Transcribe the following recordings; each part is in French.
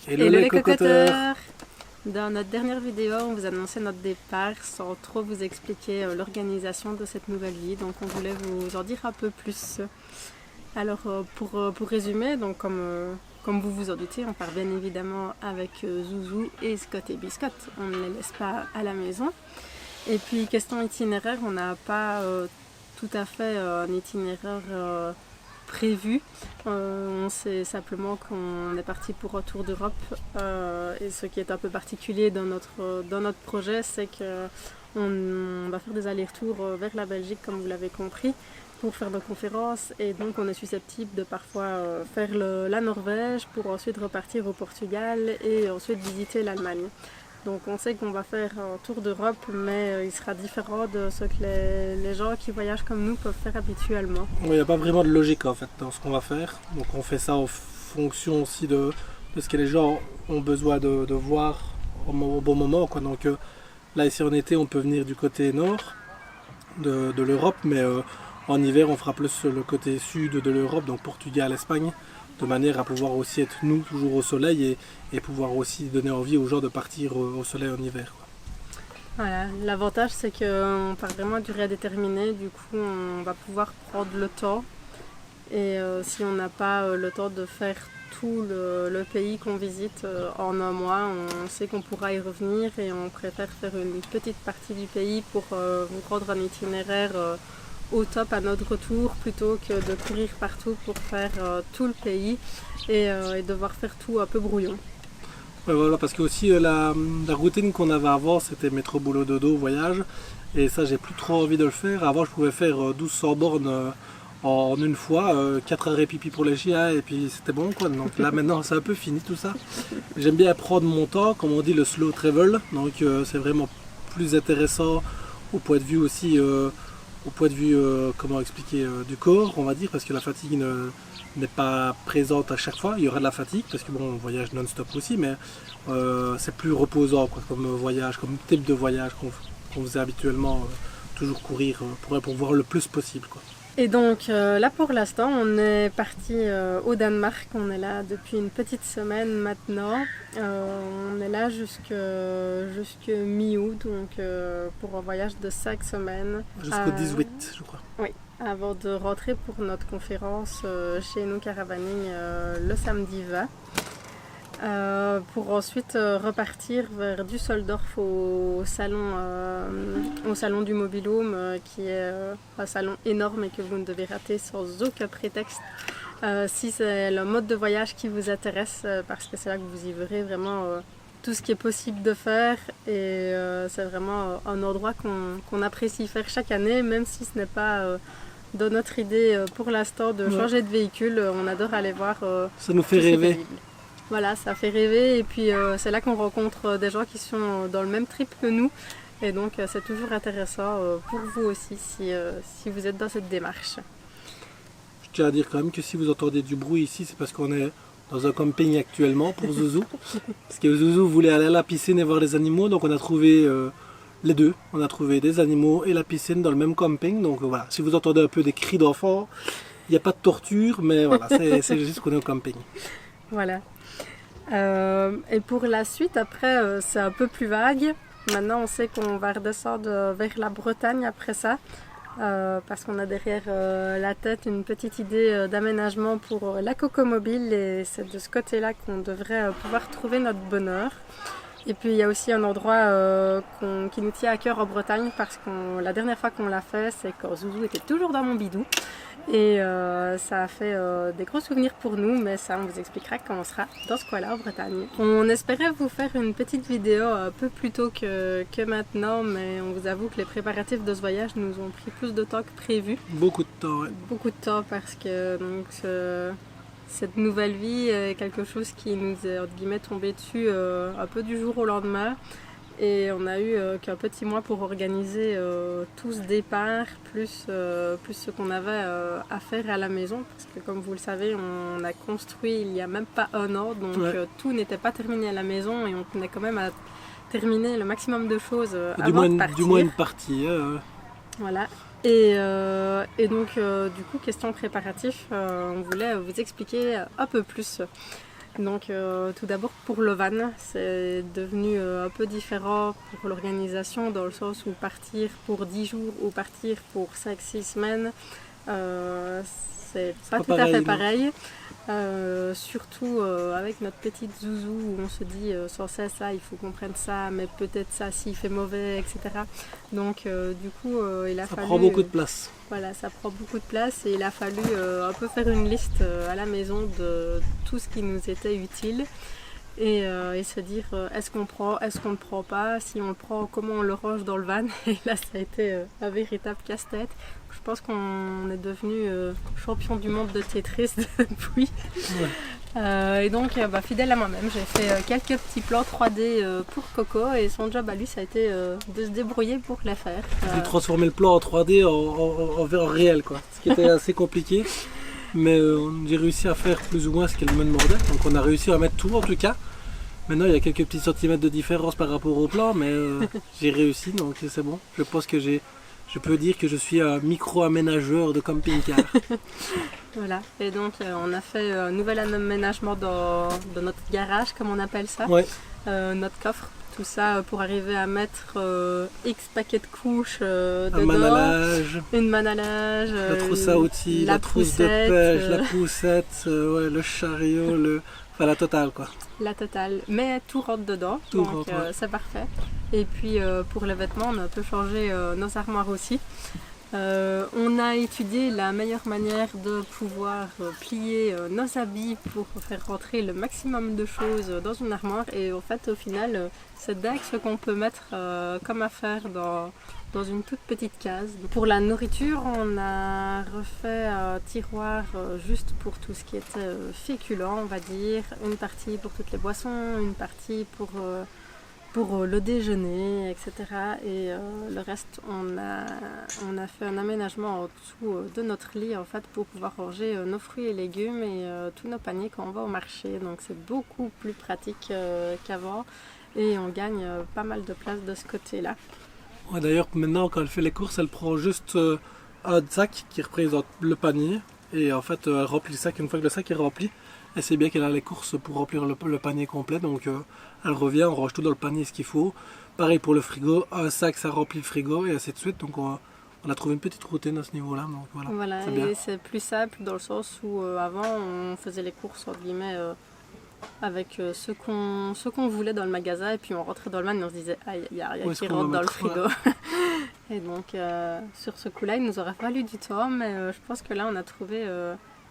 Hello les cocoteurs! Dans notre dernière vidéo, on vous annonçait notre départ sans trop vous expliquer l'organisation de cette nouvelle vie, donc on voulait vous en dire un peu plus. Alors pour résumer, donc comme vous vous en doutez, on part bien évidemment avec Zouzou et Scott et Biscotte, on ne les laisse pas à la maison. Et puis question itinéraire, on n'a pas tout à fait un itinéraire prévu. On sait simplement qu'on est parti pour un tour d'Europe et ce qui est un peu particulier dans notre projet, c'est qu'on va faire des allers-retours vers la Belgique, comme vous l'avez compris, pour faire nos conférences, et donc on est susceptible de parfois faire la Norvège pour ensuite repartir au Portugal et ensuite visiter l'Allemagne. Donc on sait qu'on va faire un tour d'Europe, mais il sera différent de ce que les gens qui voyagent comme nous peuvent faire habituellement. Il n'y a pas vraiment de logique en fait dans ce qu'on va faire. Donc on fait ça en fonction aussi de ce que les gens ont besoin de voir au bon moment, quoi. Donc là ici en été on peut venir du côté nord de l'Europe, mais en hiver on fera plus le côté sud de l'Europe, donc Portugal, Espagne, de manière à pouvoir aussi être nous toujours au soleil et pouvoir aussi donner envie aux gens de partir au soleil en hiver, quoi. Voilà, l'avantage c'est qu'on part vraiment à durée indéterminée, du coup on va pouvoir prendre le temps, et si on n'a pas le temps de faire tout le pays qu'on visite en un mois, on sait qu'on pourra y revenir, et on préfère faire une petite partie du pays pour vous rendre un itinéraire au top à notre retour, plutôt que de courir partout pour faire tout le pays et devoir faire tout un peu brouillon. Ouais, voilà, parce que aussi la routine qu'on avait avant, c'était métro boulot dodo voyage, et ça j'ai plus trop envie de le faire. Avant je pouvais faire 1200 bornes en une fois, 4 heures et pipi pour les chiens, et puis c'était bon, quoi. Donc là maintenant c'est un peu fini tout ça. J'aime bien prendre mon temps, comme on dit, le slow travel, donc c'est vraiment plus intéressant au point de vue aussi au point de vue, comment expliquer, du corps, on va dire, parce que la fatigue n'est pas présente à chaque fois. Il y aura de la fatigue, parce que bon, on voyage non-stop aussi, mais c'est plus reposant, quoi, comme voyage, comme type de voyage qu'on faisait habituellement, toujours courir pour voir le plus possible, quoi. Et donc là pour l'instant on est parti au Danemark, on est là depuis une petite semaine maintenant, on est là jusque mi-août, donc pour un voyage de 5 semaines. Jusqu'au 18 je crois. Oui, avant de rentrer pour notre conférence chez nous Caravaning le samedi 20. Pour ensuite repartir vers Düsseldorf au salon du Mobilhome, qui est un salon énorme et que vous ne devez rater sans aucun prétexte si c'est le mode de voyage qui vous intéresse, parce que c'est là que vous y verrez vraiment tout ce qui est possible de faire, et c'est vraiment un endroit qu'on apprécie faire chaque année, même si ce n'est pas dans notre idée pour l'instant de changer de véhicule. On adore aller voir. Ça nous fait rêver. Voilà, ça fait rêver, et puis c'est là qu'on rencontre des gens qui sont dans le même trip que nous, et donc c'est toujours intéressant pour vous aussi si vous êtes dans cette démarche. Je tiens à dire quand même que si vous entendez du bruit ici, c'est parce qu'on est dans un camping actuellement pour Zouzou. Parce que Zouzou voulait aller à la piscine et voir les animaux, donc on a trouvé les deux. On a trouvé des animaux et la piscine dans le même camping, donc voilà. Si vous entendez un peu des cris d'enfants, il n'y a pas de torture, mais voilà, c'est juste qu'on est au camping. Voilà. Et pour la suite, après, c'est un peu plus vague. Maintenant, on sait qu'on va redescendre vers la Bretagne après ça, parce qu'on a derrière la tête une petite idée d'aménagement pour la Cocomobile, et c'est de ce côté-là qu'on devrait pouvoir trouver notre bonheur. Et puis il y a aussi un endroit qui nous tient à cœur en Bretagne, parce que la dernière fois qu'on l'a fait, c'est quand Zouzou était toujours dans mon bidou. Et ça a fait des gros souvenirs pour nous, mais ça on vous expliquera quand on sera dans ce coin-là en Bretagne. On espérait vous faire une petite vidéo un peu plus tôt que maintenant, mais on vous avoue que les préparatifs de ce voyage nous ont pris plus de temps que prévu. Beaucoup de temps, ouais. Beaucoup de temps, parce que donc, cette nouvelle vie est quelque chose qui nous est entre guillemets tombé dessus un peu du jour au lendemain. Et on a eu qu'un petit mois pour organiser tout ce départ, plus ce qu'on avait à faire à la maison. Parce que comme vous le savez, on a construit il n'y a même pas un an, donc tout n'était pas terminé à la maison, et on tenait quand même à terminer le maximum de choses avant de partir. Du moins une partie. Voilà. Et donc du coup, question préparatif, on voulait vous expliquer un peu plus. Donc tout d'abord pour le van, c'est devenu un peu différent pour l'organisation dans le sens où partir pour 10 jours ou partir pour 5-6 semaines, c'est pas tout à fait pareil. Surtout avec notre petite zouzou où on se dit sans cesse ça, il faut qu'on prenne ça, mais peut-être ça s'il fait mauvais, etc. Donc du coup il a fallu... Ça prend beaucoup de place. Voilà, ça prend beaucoup de place et il a fallu un peu faire une liste à la maison de tout ce qui nous était utile et se dire est-ce qu'on prend, est-ce qu'on ne prend pas, si on le prend, comment on le range dans le van. Et là ça a été un véritable casse-tête. Je pense qu'on est devenu champion du monde de Tetris depuis. Ouais. Et donc fidèle à moi-même, j'ai fait quelques petits plans 3D pour Coco et son job à lui ça a été de se débrouiller pour les faire. De transformer le plan en 3D en réel quoi, ce qui était assez compliqué. Mais j'ai réussi à faire plus ou moins ce qu'elle me demandait, donc on a réussi à mettre tout en tout cas. Maintenant il y a quelques petits centimètres de différence par rapport au plan, mais j'ai réussi donc c'est bon. Je pense que je peux dire que je suis un micro-aménageur de camping-car. Voilà, et donc on a fait un nouvel aménagement dans notre garage, comme on appelle ça, ouais. Notre coffre, tout ça pour arriver à mettre X paquets de couches dedans, une manne à linge, la trousse à outils, la trousse de pêche, la poussette, ouais, le chariot, enfin la totale quoi. La totale, mais tout rentre dedans, tout donc rentre, ouais. C'est parfait. Et puis pour les vêtements, on a un peu changé nos armoires aussi. On a étudié la meilleure manière de pouvoir plier nos habits pour faire rentrer le maximum de choses dans une armoire et en fait au final c'est dingue ce qu'on peut mettre comme affaire dans une toute petite case. Pour la nourriture on a refait un tiroir juste pour tout ce qui était féculent on va dire, une partie pour toutes les boissons, une partie pour le déjeuner, etc. Et le reste, on a fait un aménagement en dessous de notre lit en fait pour pouvoir ranger nos fruits et légumes et tous nos paniers quand on va au marché. Donc c'est beaucoup plus pratique qu'avant et on gagne pas mal de place de ce côté-là. Ouais, d'ailleurs, maintenant quand elle fait les courses, elle prend juste un sac qui représente le panier et en fait elle remplit le sac. Une fois que le sac est rempli, elle sait bien qu'elle a les courses pour remplir le panier complet, donc elle revient, on range tout dans le panier ce qu'il faut. Pareil pour le frigo, un sac ça remplit le frigo et ainsi de suite, donc on a trouvé une petite routine à ce niveau-là. Donc voilà c'est et bien. c'est plus simple dans le sens où avant on faisait les courses entre guillemets avec ce qu'on voulait dans le magasin et puis on rentrait dans le van et on se disait ah il y a rien qui rentre dans le frigo. Et donc sur ce coup-là il nous aurait fallu du temps mais je pense que là on a trouvé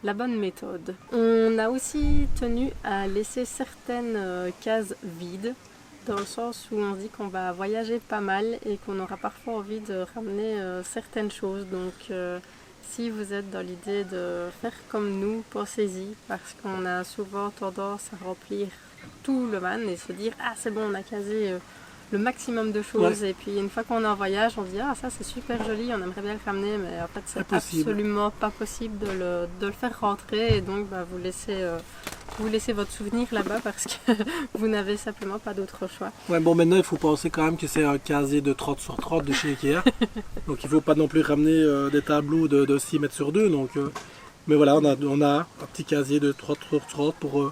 la bonne méthode. On a aussi tenu à laisser certaines cases vides, dans le sens où on se dit qu'on va voyager pas mal et qu'on aura parfois envie de ramener certaines choses. Donc si vous êtes dans l'idée de faire comme nous, pensez-y, parce qu'on a souvent tendance à remplir tout le van et se dire ah c'est bon on a casé le maximum de choses ouais. Et puis une fois qu'on est en voyage on se dit ah ça c'est super joli on aimerait bien le ramener mais en fait c'est absolument pas possible de le faire rentrer et donc vous laissez votre souvenir là-bas parce que vous n'avez simplement pas d'autre choix. Ouais bon maintenant il faut penser quand même que c'est un casier de 30 sur 30 de chez Ikea donc il ne faut pas non plus ramener des tableaux de 6 mètres sur 2 donc mais voilà on a un petit casier de 30 sur 30 pour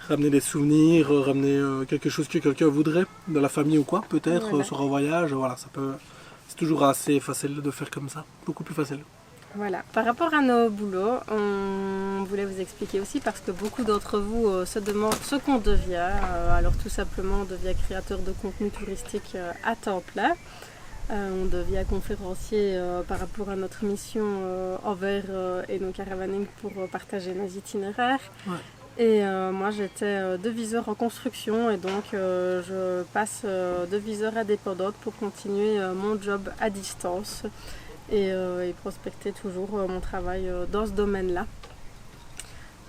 ramener des souvenirs, ramener quelque chose que quelqu'un voudrait, de la famille ou quoi, peut-être, voilà. Sur un voyage, voilà, c'est toujours assez facile de faire comme ça, beaucoup plus facile. Voilà, par rapport à nos boulots, on voulait vous expliquer aussi parce que beaucoup d'entre vous se demandent ce qu'on devient, alors tout simplement on devient créateur de contenu touristique à temps plein. On devient conférencier par rapport à notre mission envers et nos caravaning pour partager nos itinéraires. Ouais. Et moi j'étais deviseur en construction et donc je passe deviseur indépendante pour continuer mon job à distance et prospecter toujours mon travail dans ce domaine-là.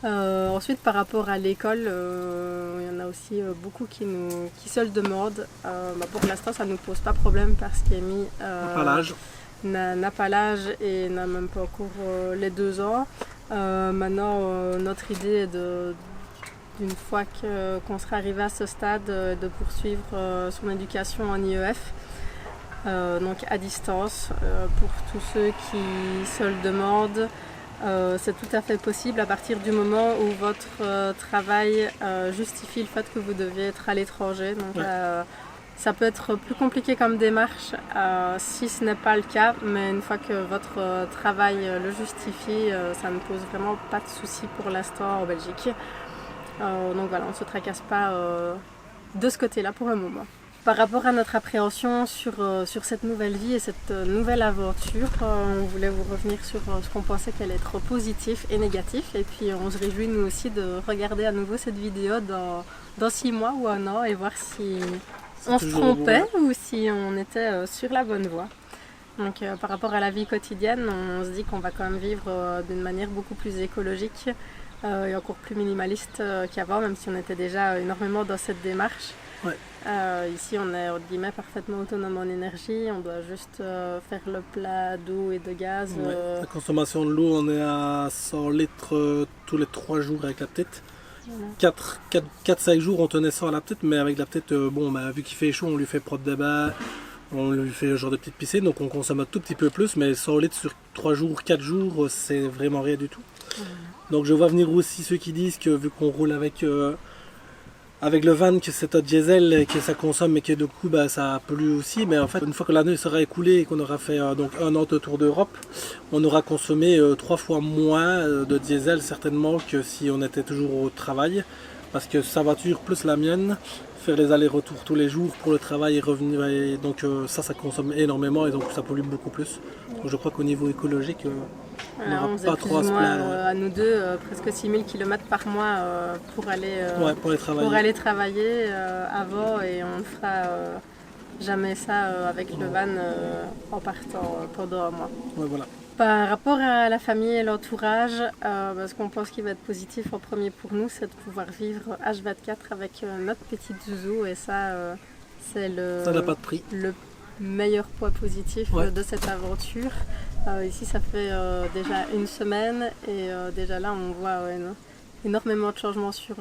Ensuite par rapport à l'école, il y en a aussi beaucoup qui se le demandent. Pour l'instant ça ne nous pose pas problème parce qu'il est mis n'a pas l'âge et n'a même pas encore les 2 ans. Maintenant, notre idée est d'une fois qu'on sera arrivé à ce stade, de poursuivre son éducation en IEF, donc à distance, pour tous ceux qui se le demandent. c'est tout à fait possible à partir du moment où votre travail justifie le fait que vous deviez être à l'étranger. Donc, ça peut être plus compliqué comme démarche si ce n'est pas le cas, mais une fois que votre travail le justifie, ça ne pose vraiment pas de souci pour l'instant en Belgique. Donc voilà, on ne se tracasse pas de ce côté-là pour le moment. Par rapport à notre appréhension sur cette nouvelle vie et cette nouvelle aventure, on voulait vous revenir sur ce qu'on pensait qu'allait être positif et négatif. Et puis on se réjouit nous aussi de regarder à nouveau cette vidéo dans 6 mois ou 1 an et voir si on se trompait ou si on était sur la bonne voie. Donc par rapport à la vie quotidienne, on se dit qu'on va quand même vivre d'une manière beaucoup plus écologique et encore plus minimaliste qu'avant, même si on était déjà énormément dans cette démarche. Ouais. Ici on est entre guillemets parfaitement autonome en énergie, on doit juste faire le plat d'eau et de gaz. La consommation de l'eau, on est à 100 litres tous les 3 jours avec la petite. 4-5 jours on tenait ça à la petite, mais avec la petite, vu qu'il fait chaud, on lui fait prendre des bains, on lui fait genre de petites piscines, donc on consomme un tout petit peu plus, mais 100 litres sur 3 jours, 4 jours, c'est vraiment rien du tout. Donc je vois venir aussi ceux qui disent que vu qu'on roule avec le van, que c'est un diesel et que ça consomme et que du coup ça pollue aussi, mais en fait une fois que l'année sera écoulée et qu'on aura fait donc 1 an de tour d'Europe, on aura consommé 3 fois moins de diesel certainement que si on était toujours au travail, parce que sa voiture plus la mienne, faire les allers-retours tous les jours pour le travail et revenir, et donc ça consomme énormément et donc ça pollue beaucoup plus. Donc je crois qu'au niveau écologique, on n'aura pas trop à se plaindre. À nous deux, presque 6000 km par mois pour aller travailler avant, et on ne fera jamais ça avec le van en partant pendant 1 mois. Ouais, voilà. Par rapport à la famille et l'entourage, ce qu'on pense qui va être positif en premier pour nous, c'est de pouvoir vivre H24 avec notre petite zouzou, et ça, c'est ça n'a pas de prix. Le meilleur point positif de cette aventure. Ici ça fait déjà 1 semaine et déjà là on voit énormément de changements sur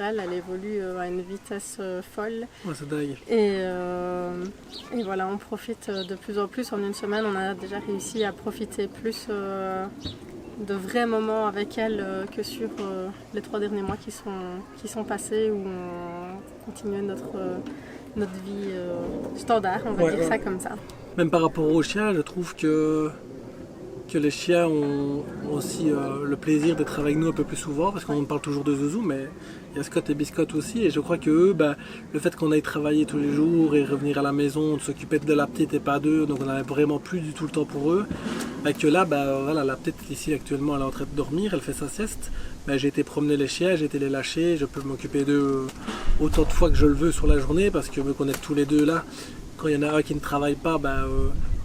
elle. Elle évolue à une vitesse folle. Ouais, c'est dingue. Et voilà, on profite de plus en plus. En 1 semaine, on a déjà réussi à profiter plus de vrais moments avec elle que sur les 3 derniers mois qui sont passés, où on continuait notre vie standard, on va dire ça comme ça. Même par rapport aux chiens, je trouve que les chiens ont aussi le plaisir d'être avec nous un peu plus souvent, parce qu'on parle toujours de Zouzou, mais il y a Scott et Biscotte aussi, et je crois que eux, le fait qu'on aille travailler tous les jours et revenir à la maison, de s'occuper de la petite et pas d'eux, donc on n'avait vraiment plus du tout le temps pour eux, que là, la petite ici actuellement elle est en train de dormir, elle fait sa sieste, j'ai été promener les chiens, j'ai été les lâcher, je peux m'occuper d'eux autant de fois que je le veux sur la journée, parce que vu qu'on est tous les deux là, quand il y en a un qui ne travaille pas,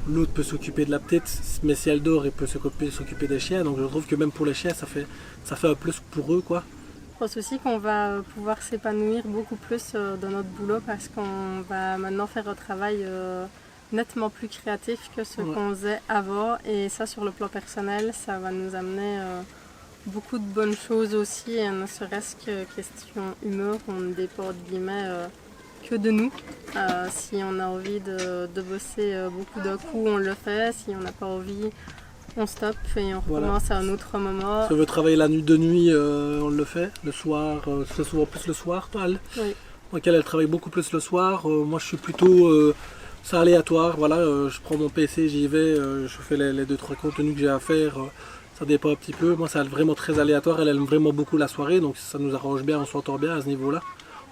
l'autre peut s'occuper de la petite, mais si elle dort, il peut s'occuper des chiens. Donc je trouve que même pour les chiens, ça fait un plus pour eux, quoi. Je pense aussi qu'on va pouvoir s'épanouir beaucoup plus dans notre boulot, parce qu'on va maintenant faire un travail nettement plus créatif que ce qu'on faisait avant. Et ça, sur le plan personnel, ça va nous amener beaucoup de bonnes choses aussi, et ne serait-ce que question humeur, on ne dépend de guillemets que de nous. Si on a envie de bosser beaucoup d'un coup, on le fait. Si on n'a pas envie, on stoppe et on recommence à un autre moment. Si on veut travailler la nuit de nuit, on le fait. Le soir, c'est souvent plus le soir, toi, elle. Oui. Donc elle travaille beaucoup plus le soir. Moi, je suis plutôt... c'est aléatoire, voilà. Je prends mon PC, j'y vais, je fais les 2-3 contenus que j'ai à faire. Ça dépend un petit peu. Moi, c'est vraiment très aléatoire. Elle aime vraiment beaucoup la soirée, donc ça nous arrange bien, on s'entend bien à ce niveau-là.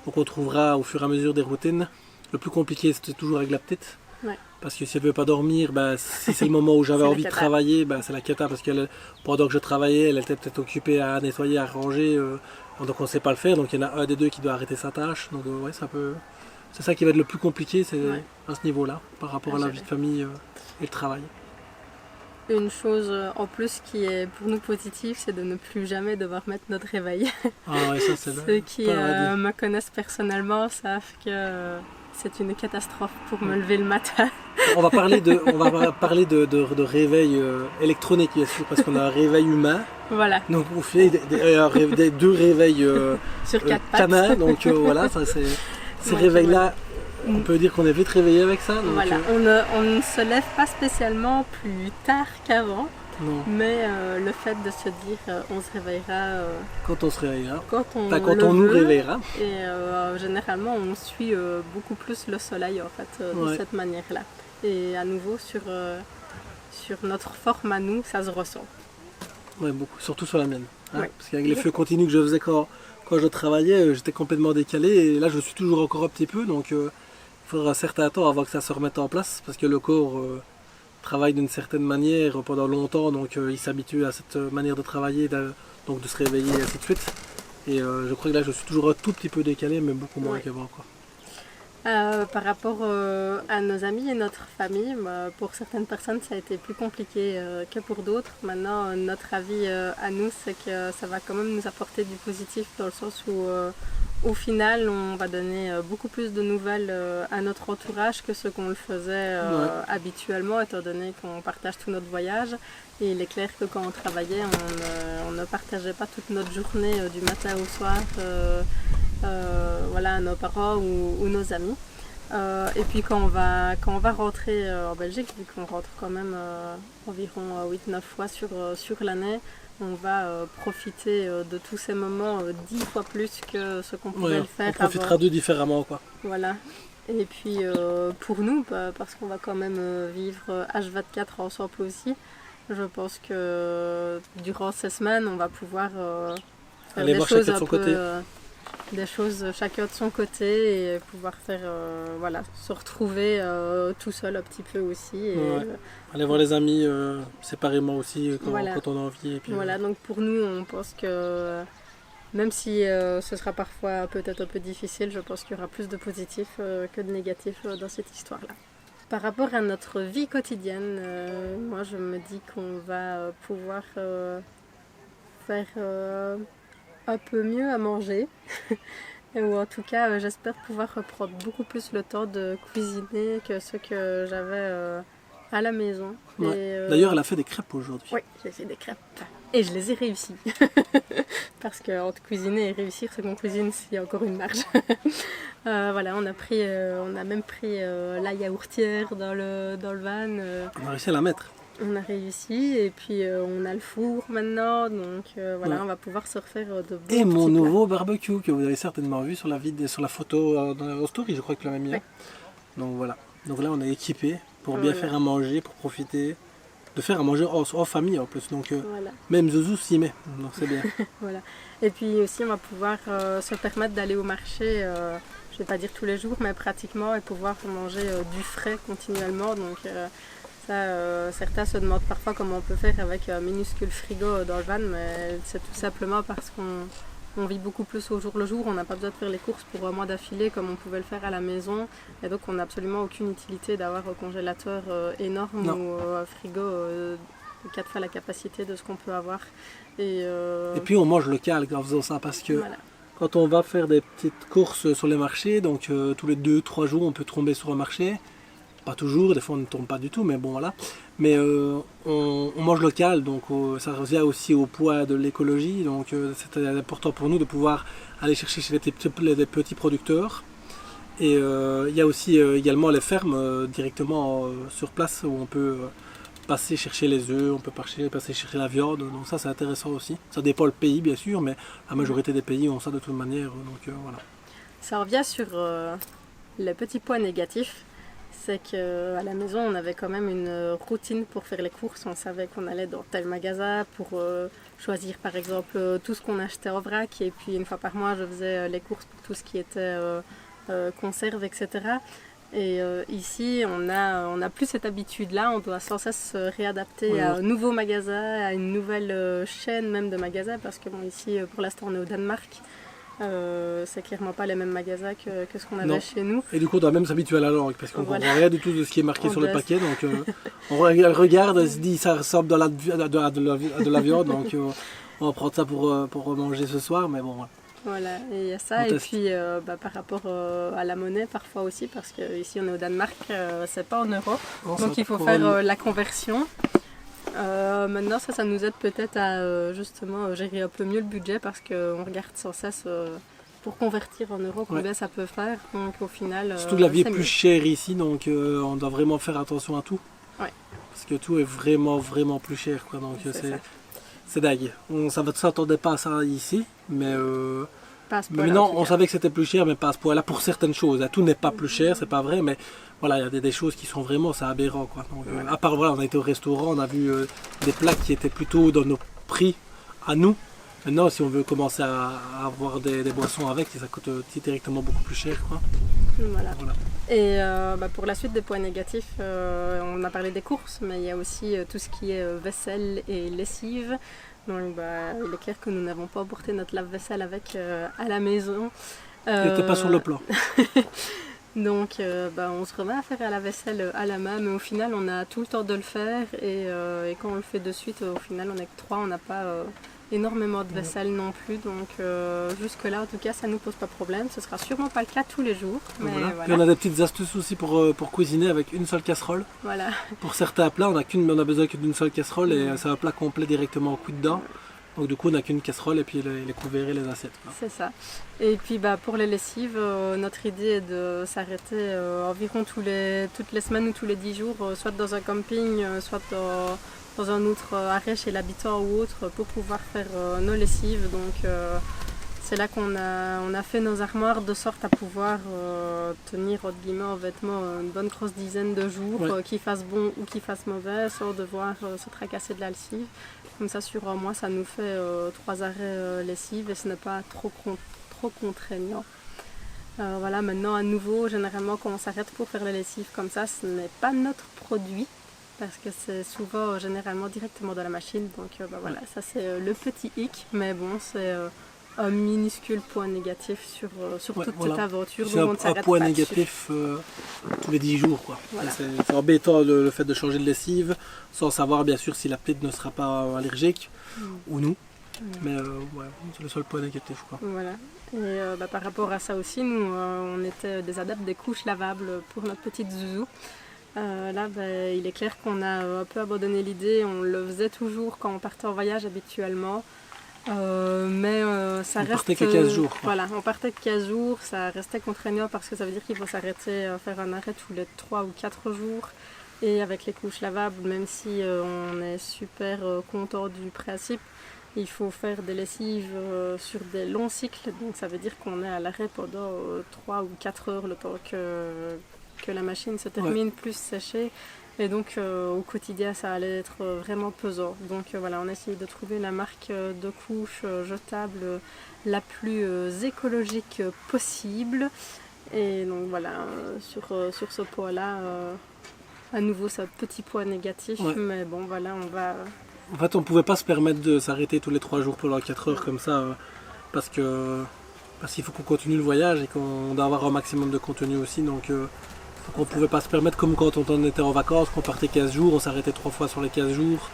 Donc on trouvera au fur et à mesure des routines. Le plus compliqué, c'était toujours avec la petite. Ouais. Parce que si elle ne veut pas dormir, si c'est le moment où j'avais envie de travailler, c'est la cata. Parce que pendant que je travaillais, elle était peut-être occupée à nettoyer, à ranger. Donc on ne sait pas le faire. Donc il y en a un des deux qui doit arrêter sa tâche. Donc c'est ça qui va être le plus compliqué, c'est à ce niveau-là, par rapport à la vie de famille et le travail. Une chose en plus qui est pour nous positive, c'est de ne plus jamais devoir mettre notre réveil. Ah ouais, ça c'est Ceux qui me connaissent personnellement savent que c'est une catastrophe pour me lever le matin. On va parler de réveil électronique, bien sûr, parce qu'on a un réveil humain. Voilà. Donc on fait des 2 réveils sur 4 canins. Donc voilà, ces réveils-là. On peut dire qu'on est vite réveillé avec ça. Donc voilà, on ne se lève pas spécialement plus tard qu'avant. Non. Mais le fait de se dire on se réveillera Quand on se réveillera. quand on, Enfin, quand le on nous veut, réveillera. et généralement on suit beaucoup plus le soleil en fait de Ouais. cette manière-là. Et à nouveau sur notre forme à nous, ça se ressent. Ouais, beaucoup, surtout sur la mienne. Hein. Ouais. Parce qu'avec les feux continus que je faisais quand je travaillais, j'étais complètement décalé et là je suis toujours encore un petit peu, donc il faudra un certain temps avant que ça se remette en place parce que le corps travaille d'une certaine manière pendant longtemps, donc il s'habitue à cette manière de travailler, donc de se réveiller et ainsi de suite. Et je crois que là je suis toujours un tout petit peu décalé, mais beaucoup moins Ouais. qu'avant, quoi. Par rapport à nos amis et notre famille, pour certaines personnes ça a été plus compliqué que pour d'autres. Maintenant, notre avis à nous, c'est que ça va quand même nous apporter du positif dans le sens où au final, on va donner beaucoup plus de nouvelles à notre entourage que ce qu'on le faisait habituellement, étant donné qu'on partage tout notre voyage. Et il est clair que quand on travaillait, on ne partageait pas toute notre journée du matin au soir. Voilà, à nos parents ou nos amis. Et puis quand on va rentrer en Belgique, vu qu'on rentre quand même environ 8-9 fois sur l'année, on va profiter de tous ces moments 10 fois plus que ce qu'on pouvait le faire on profitera avant. d'eux différemment, quoi. Voilà. Et puis pour nous, parce qu'on va quand même vivre H24 ensemble aussi, je pense que durant ces semaines, on va pouvoir faire Aller des voir choses chacun de un son peu, côté. des choses chacun de son côté et pouvoir faire, voilà, se retrouver tout seul un petit peu aussi. Et, Ouais. Aller voir les amis séparément aussi Voilà. quand on a envie. Et puis, voilà, donc pour nous, on pense que même si ce sera parfois peut-être un peu difficile, je pense qu'il y aura plus de positif que de négatif dans cette histoire-là. Par rapport à notre vie quotidienne, moi je me dis qu'on va pouvoir faire un peu mieux à manger. Ou en tout cas, j'espère pouvoir reprendre beaucoup plus le temps de cuisiner que ce que j'avais à la maison. Ouais. Et, D'ailleurs, elle a fait des crêpes aujourd'hui. oui, j'ai fait des crêpes. Et je les ai réussies. Parce qu'entre cuisiner et réussir ce qu'on cuisine, c'est encore une marge. Voilà, on a même pris la yaourtière dans le van. On a réussi à la mettre. On a réussi et puis on a le four maintenant. Donc voilà, Ouais. on va pouvoir se refaire de bons Et mon petits plats. nouveau barbecue que vous avez certainement vu sur la photo dans la story, je crois que tu l'as mis. Ouais. Donc voilà. Donc là, on est équipé pour bien Voilà. faire à manger, pour profiter de faire à manger en famille en plus. Donc Voilà. même Zouzou s'y met. Donc c'est bien. Voilà. Et puis aussi, on va pouvoir se permettre d'aller au marché, je ne vais pas dire tous les jours, mais pratiquement, et pouvoir manger du frais continuellement. Donc certains se demandent parfois comment on peut faire avec un minuscule frigo dans le van, mais c'est tout simplement parce qu'on vit beaucoup plus au jour le jour. On n'a pas besoin de faire les courses pour un mois d'affilée comme on pouvait le faire à la maison. Et donc, on n'a absolument aucune utilité d'avoir un congélateur énorme Non. ou un frigo de 4 fois la capacité de ce qu'on peut avoir. Et Et puis on mange local en faisant ça parce que voilà. quand on va faire des petites courses sur les marchés, donc tous les 2-3 jours on peut tomber sur un marché. Pas toujours, des fois on ne tombe pas du tout, mais bon voilà. Mais on mange local, donc ça revient aussi au poids de l'écologie. Donc c'est important pour nous de pouvoir aller chercher chez les petits producteurs. Et il y a aussi également les fermes directement sur place où on peut passer chercher les œufs, on peut passer chercher la viande. Donc ça c'est intéressant aussi. Ça dépend le pays bien sûr, mais la majorité des pays ont ça de toute manière. Donc voilà. Ça revient sur les petits points négatifs. C'est qu'à la maison, on avait quand même une routine pour faire les courses. On savait qu'on allait dans tel magasin pour choisir par exemple tout ce qu'on achetait en vrac. Et puis une fois par mois, je faisais les courses pour tout ce qui était conserve, etc. Et ici, on a plus cette habitude-là. On doit sans cesse se réadapter à un nouveau magasin, à une nouvelle chaîne même de magasins. Parce que bon, ici, pour l'instant, on est au Danemark. C'est clairement pas les mêmes magasins que ce qu'on avait chez nous. Et du coup, on doit même s'habituer à la langue parce qu'on ne comprend rien du tout de ce qui est marqué On sur le doit- paquet. Donc, on regarde, on se dit ça ressemble de la viande, donc on va prendre ça pour manger ce soir. Mais bon, voilà. Voilà, et il y a ça. On Et teste. puis par rapport à la monnaie, parfois aussi, parce qu'ici on est au Danemark, c'est pas en euros. Non, Donc ça il faut prend faire la conversion. Maintenant, ça nous aide peut-être à justement gérer un peu mieux le budget parce qu'on regarde sans cesse pour convertir en euros combien ça peut faire. Donc au final, Surtout que la vie est c'est plus mieux. chère ici, donc on doit vraiment faire attention à tout. Ouais. parce que tout est vraiment vraiment plus cher quoi. Donc C'est ça. c'est dingue. On s'attendait pas à ça ici, mais Pas à ce mais point-là, maintenant en tout on cas. savait que c'était plus cher, mais pas à ce point-là pour certaines choses. Tout n'est pas plus cher, c'est pas vrai, mais voilà, il y a des choses qui sont vraiment c'est aberrant quoi. Donc, à part voilà, on a été au restaurant, on a vu des plats qui étaient plutôt dans nos prix à nous. Maintenant, si on veut commencer à avoir des boissons avec, ça coûte directement beaucoup plus cher quoi. Voilà. Voilà. Et pour la suite des points négatifs, on a parlé des courses, mais il y a aussi tout ce qui est vaisselle et lessive. Donc il est clair que nous n'avons pas emporté notre lave-vaisselle avec à la maison. Il n'était pas sur le plan. Donc on se remet à faire à la vaisselle à la main, mais au final on a tout le temps de le faire et quand on le fait de suite, au final on est que 3, on n'a pas énormément de vaisselle non plus, donc jusque là en tout cas ça nous pose pas de problème. Ce sera sûrement pas le cas tous les jours, mais Voilà. voilà. Puis on a des petites astuces aussi pour cuisiner avec une seule casserole. Voilà. Pour certains plats, on a besoin que d'une seule casserole et c'est un plat complet directement cuit dedans. Donc du coup, on n'a qu'une casserole et puis les couverts et les assiettes, quoi. C'est ça. Et puis pour les lessives, notre idée est de s'arrêter environ toutes les semaines ou tous les 10 jours, soit dans un camping, soit dans un autre arrêt chez l'habitant ou autre, pour pouvoir faire nos lessives. Donc c'est là qu'on a fait nos armoires de sorte à pouvoir tenir entre guillemets en vêtements une bonne grosse dizaine de jours, Ouais. qu'ils fassent bon ou qu'ils fassent mauvais, sans devoir se tracasser de la lessive. Comme ça sur un mois ça nous fait 3 arrêts lessive et ce n'est pas trop contraignant. Voilà, maintenant à nouveau, généralement quand on s'arrête pour faire les lessives comme ça, ce n'est pas notre produit. Parce que c'est souvent généralement directement dans la machine. Donc voilà, ça c'est le petit hic. Mais bon, c'est un minuscule point négatif sur Ouais, toute voilà. cette aventure. C'est Donc on ne un s'arrête point pas dessus. négatif tous les 10 jours, quoi. Voilà. C'est embêtant le fait de changer de lessive sans savoir bien sûr si la petite ne sera pas allergique ou nous. Mais ouais, c'est le seul point négatif, quoi. Voilà. Et par rapport à ça aussi, nous, on était des adeptes des couches lavables pour notre petite Zouzou. Là, il est clair qu'on a un peu abandonné l'idée. On le faisait toujours quand on partait en voyage habituellement. Mais ça On reste. partait que 15 jours, quoi. Voilà, on partait que 15 jours. Ça restait contraignant parce que ça veut dire qu'il faut s'arrêter, faire un arrêt tous les 3 ou 4 jours. Et avec les couches lavables, même si on est super content du principe, il faut faire des lessives sur des longs cycles. Donc ça veut dire qu'on est à l'arrêt pendant 3 ou 4 heures le temps que la machine se termine, plus sécher. Et donc au quotidien ça allait être vraiment pesant. Donc voilà, on a essayé de trouver la marque de couches jetables la plus écologique possible. Et donc voilà, sur ce point-là, à nouveau c'est un petit point négatif, Ouais. mais bon voilà, on va... En fait, on pouvait pas se permettre de s'arrêter tous les 3 jours pendant 4 heures comme ça parce qu'il faut qu'on continue le voyage et qu'on doit avoir un maximum de contenu aussi. Donc on pouvait pas se permettre comme quand on était en vacances, qu'on partait 15 jours, on s'arrêtait 3 fois sur les 15 jours.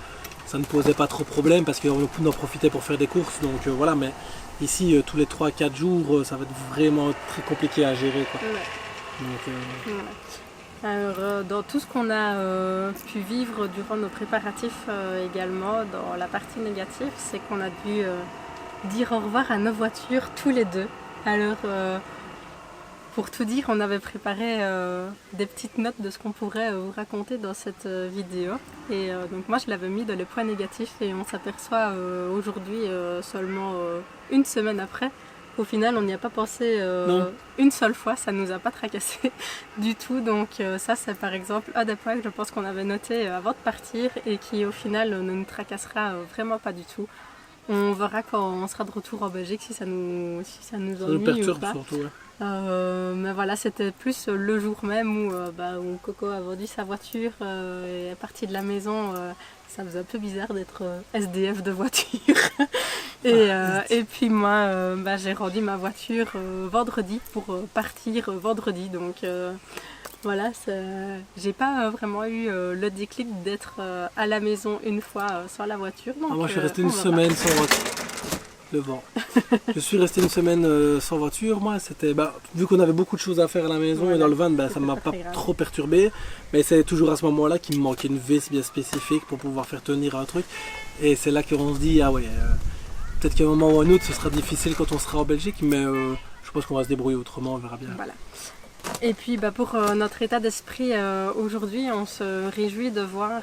Ça ne posait pas trop de problème parce qu'on en profitait pour faire des courses. Donc voilà, mais ici, tous les 3-4 jours, ça va être vraiment très compliqué à gérer, quoi. Ouais. Donc, Voilà. Alors, dans tout ce qu'on a pu vivre durant nos préparatifs également, dans la partie négative, c'est qu'on a dû dire au revoir à nos voitures tous les deux. Alors, pour tout dire, on avait préparé des petites notes de ce qu'on pourrait vous raconter dans cette vidéo. Et donc moi, je l'avais mis dans les points négatifs et on s'aperçoit aujourd'hui, seulement une semaine après, au final, on n'y a pas pensé une seule fois, ça ne nous a pas tracassé du tout. Donc ça, c'est par exemple un des points que je pense qu'on avait noté avant de partir et qui au final ne nous tracassera vraiment pas du tout. On verra quand on sera de retour en Belgique si ça nous ça nous ennuie ou perturbe pas. surtout. Ouais. Mais voilà, c'était plus le jour même où Coco a vendu sa voiture et est parti de la maison. Ça faisait un peu bizarre d'être SDF de voiture. Et puis moi, j'ai rendu ma voiture vendredi pour partir vendredi. Donc voilà, j'ai pas vraiment eu le déclic d'être à la maison une fois sans la voiture. Donc, Moi, je suis resté on une va semaine sans voiture. Le vent. Je suis resté une semaine sans voiture. Moi, c'était vu qu'on avait beaucoup de choses à faire à la maison Voilà. et dans le van, ça ne m'a Pas pas très grave. trop perturbé. Mais c'est toujours à ce moment-là qu'il me manquait une vis bien spécifique pour pouvoir faire tenir un truc. Et c'est là qu'on se dit, ah ouais, peut-être qu'à un moment ou à un autre, ce sera difficile quand on sera en Belgique, mais je pense qu'on va se débrouiller autrement, on verra bien. Voilà. Et puis pour notre état d'esprit aujourd'hui, on se réjouit de voir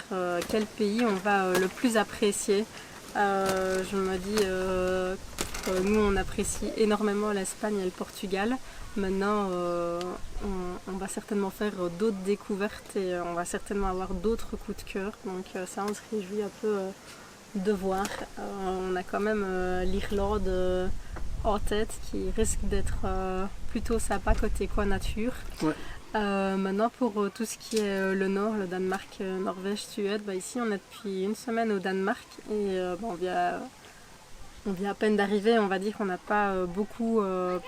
quel pays on va le plus apprécier. Je me dis que nous on apprécie énormément l'Espagne et le Portugal. Maintenant on va certainement faire d'autres découvertes et on va certainement avoir d'autres coups de cœur. Donc ça on se réjouit un peu de voir. On a quand même l'Irlande en tête qui risque d'être plutôt sympa côté nature. Ouais. Maintenant pour tout ce qui est le nord, le Danemark, Norvège, Suède, ici on est depuis une semaine au Danemark et on vient à peine d'arriver, on va dire qu'on n'a pas beaucoup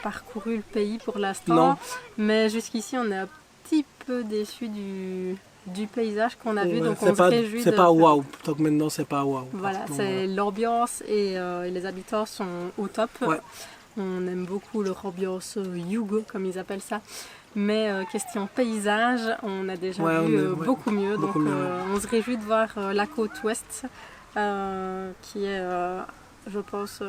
parcouru le pays pour l'instant, mais jusqu'ici on est un petit peu déçus du paysage qu'on a vu, donc on se réjouit. C'est pas waouh, tant que maintenant c'est pas waouh. Voilà, c'est l'ambiance et les habitants sont au top. Ouais. On aime beaucoup leur ambiance yugo, comme ils appellent ça. Mais question paysage, on a déjà vu beaucoup mieux. Donc on se réjouit de voir la côte ouest qui est, je pense,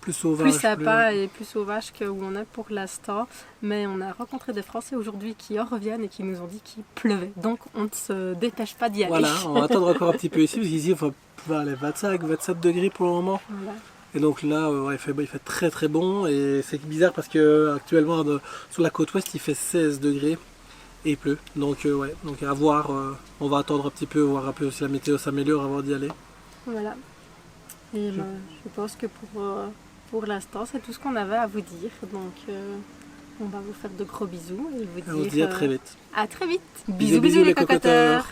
plus sauvage, plus sympa et plus sauvage que où on est pour l'instant. Mais on a rencontré des Français aujourd'hui qui en reviennent et qui nous ont dit qu'il pleuvait. Donc on ne se dépêche pas d'y aller. Voilà, on va attendre encore un petit peu ici parce qu'ici il va pouvoir aller 25, 27 degrés pour le moment. Voilà. Et donc là, il fait très très bon et c'est bizarre parce que actuellement sur la côte ouest il fait 16 degrés et il pleut. Donc donc à voir, on va attendre un petit peu, voir un peu si la météo s'améliore avant d'y aller. Voilà. Et je pense que pour l'instant c'est tout ce qu'on avait à vous dire. Donc on va vous faire de gros bisous et vous dire on se dit à très vite. À très vite. Bisous les cocoteurs.